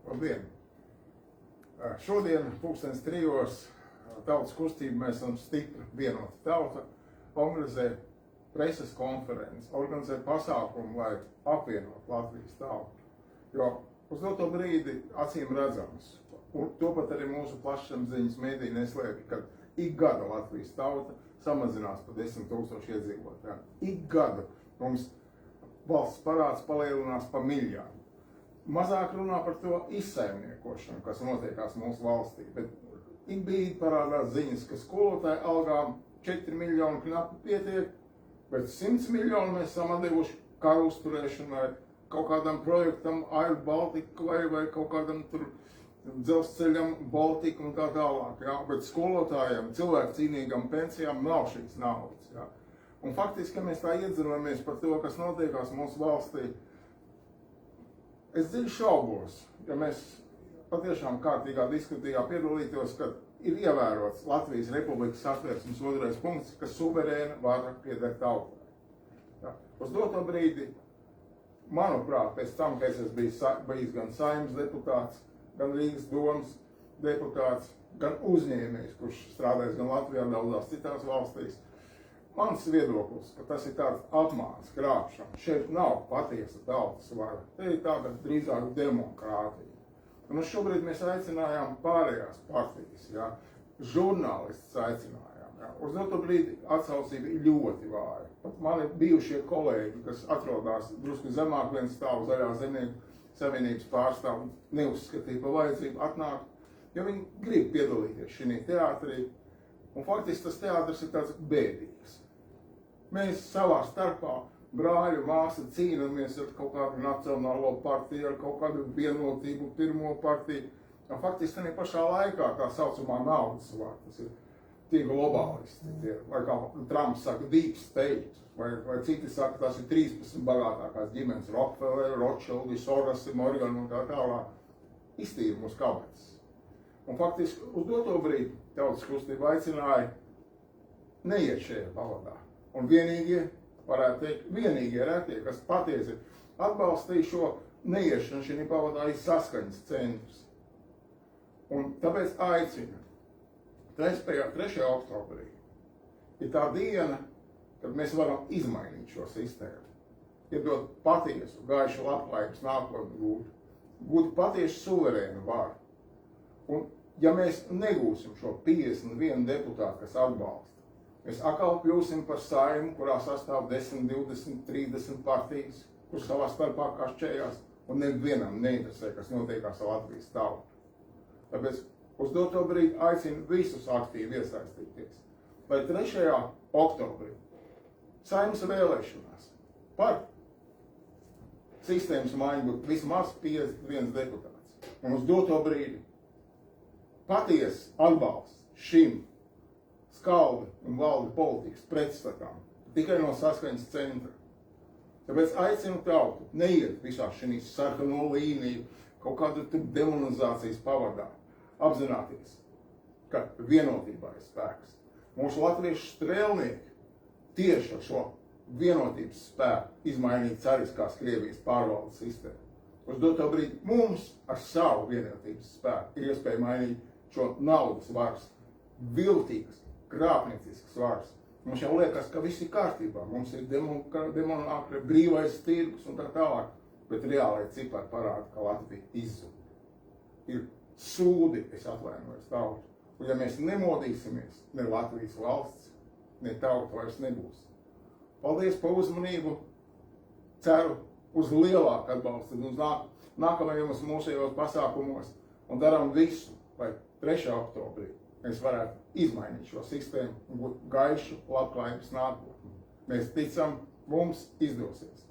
Labdien! Šodien, 3:00, tautas kustība, mēs esam stipri vienota tauta, organizē preses konferences, organizē pasākumu, lai apvienot Latvijas tautu. Jo uz doto brīdi acīm redzams, un to pat arī mūsu plašsaziņas mediji neslēpj, ka ik gada Latvijas tauta samazinās par 10 000 iedzīvotājiem. Ik gada mums valsts parāds palielinās pa miljārdu. Mazāk runā par to izsaimniekošanu, kas notiekās mūsu valstī, bet ik brīdi parādās ziņas, ka skolotāju algām 4 miljoni knapi pietiek, bet 100 miljoni mēs esam atdevuši karu uzturēšanai, kaut kādam projektam Air Baltica vai kaut kādam tur dzelzceļam Baltika un tā tālāk, jā, bet skolotājiem, cilvēku cīnīgam pensijām nav šīs naudas, jā. Un faktiski, ka mēs tā iedzinamies par to, kas notiekās mūsu valstī, es dziļi šaubos, ja mēs patiešām kārtīgā diskusijā piedalītos, ka ir ievērots Latvijas Republikas Satversmes 2. punkts, ka suverēna vara pieder tautai. Ja. Uz doto brīdi, manuprāt, pēc tam, ka es esmu bijis gan Saeimas deputāts, gan Rīgas domas deputāts, gan uzņēmējs, kurš strādājis gan Latvijā, daudzās citās valstīs, mans viedoklis, ka tas ir tāds apmāns, krāpšana. Šeit nav patiesa tautas vara. Te ir tāda drīzāk demokrātija. Un uz šobrīd mēs aicinājām pārējās partijas, ja, žurnālistus aicinājām. Ja. Uz doto brīdi atsaucība ir ļoti vāja. Pat mani bijušie kolēģi, kas atrodas drusku zemāk viens stāv Zaļā zemnieku savienības pārstāv, neuzskatīja pa vajadzību atnākt, jo viņi grib piedalīties šī teātrī. Un faktiski tas teātris ir tāds bēdīgs. Mēs savā starpā brāļu māsa cīnāmies ar kaut kādu nacionālo partiju, ar kaut kādu vienotību, pirmo partiju. Un faktiski tādā pašā laikā tā saucamā naudas vara, tas ir tie globālisti, vai kā Trumps saka, deep state, vai citi saka, tas ir 13 bagātākās ģimenes, Rockefeller, Rothschild, Soros, Morgan un tā tālāk, iztīra mūsu kabatas. Un faktiski uz doto brīdi tautas kustība aicināja neiet šajā pavadā. Un vienīgie, varētu teikt, vienīgie retie, kas patiesi atbalstīja šo neiešanu šī pavadā, ir Saskaņas centrs. Un tāpēc aicinu, 3. oktobrī ir tā diena, kad mēs varam izmainīt šo sistēmu, iedot patiesu, gaišu labklājības nākotni gūt patiesu suverēnu varu. Un ja mēs negūsim šo 51 deputātu, kas atbalsta, mēs atkal kļūsim par Saimu, kurā sastāv 10, 20, 30 partijas, kur savā starpā kašķējās, un nevienam neinteresē, kas notiekās ar Latvijas tautu. Tāpēc uz doto brīdi aicinu visus aktīvi iesaistīties, lai 3. oktobrī Saimas vēlēšanās par sistēmas maiņu būtu vismaz 51 deputāts. Un uz doto brīdi patiesi atbalsts šim skaldi un valdi politikas pretstatām tikai no Saskaņas centra. Tāpēc aicinu tautu neiet visā šīs sarkano līniju, kaut kādu demonizācijas pavadā. Apzināties, ka vienotībā ir spēks. Mūsu latviešu strēlnieki tieši ar šo vienotības spēku izmainīja cariskās Krievijas pārvaldes sistēmu. Uz doto brīdi mums ar savu vienotības spēku ir iespēja mainīt šo naudas varas, viltīgas, krāpnieciskas varas. Mums jau liekas, ka viss ir kārtībā, mums ir demonākra, brīvais tirgus un tā tālāk, bet reālai cipari parāda, ka Latvija izzūd. Ir sūdi, es atvainojos tautu, un ja mēs nemodīsimies, ne Latvijas valsts, ne tauta vairs nebūs. Paldies par uzmanību, ceru uz lielāku atbalstu uz nākamajos mūsējos pasākumos un darām visu, lai 3. oktobrī mēs varētu izmainīt šo sistēmu un būt gaišu labklājības nākotni. Mēs ticam, mums izdosies.